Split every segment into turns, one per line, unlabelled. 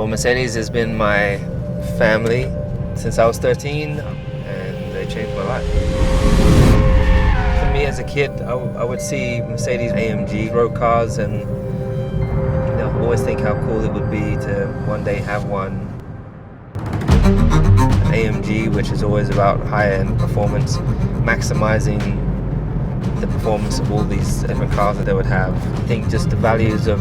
Well, Mercedes has been my family since I was 13, and they changed my life. For me as a kid, I would see Mercedes AMG road cars and always think how cool it would be to one day have one. An AMG, which is always about higher-end performance, maximizing the performance of all these different cars that they would have. I think just the values of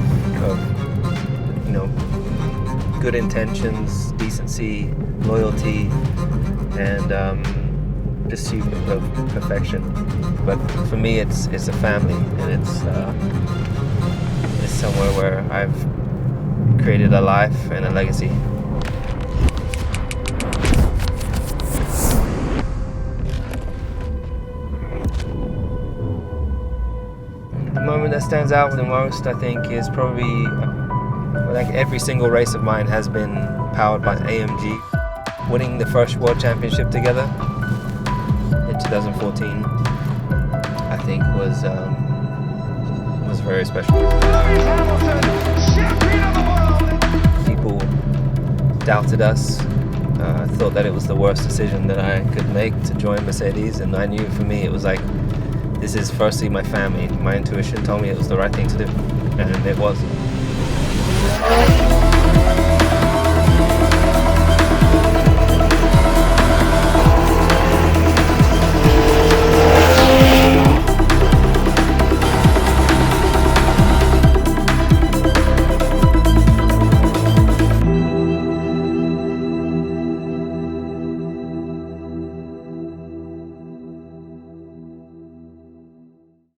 good intentions, decency, loyalty, and pursuit of perfection. But for me, it's a family, and it's somewhere where I've created a life and a legacy. The moment that stands out the most, I think, is probably like every single race of mine has been powered by AMG. Winning the first World Championship together in 2014, I think was very special. People doubted us, thought that it was the worst decision that I could make to join Mercedes, and I knew for me it was like, this is firstly my family. My intuition told me it was the right thing to do, and it was.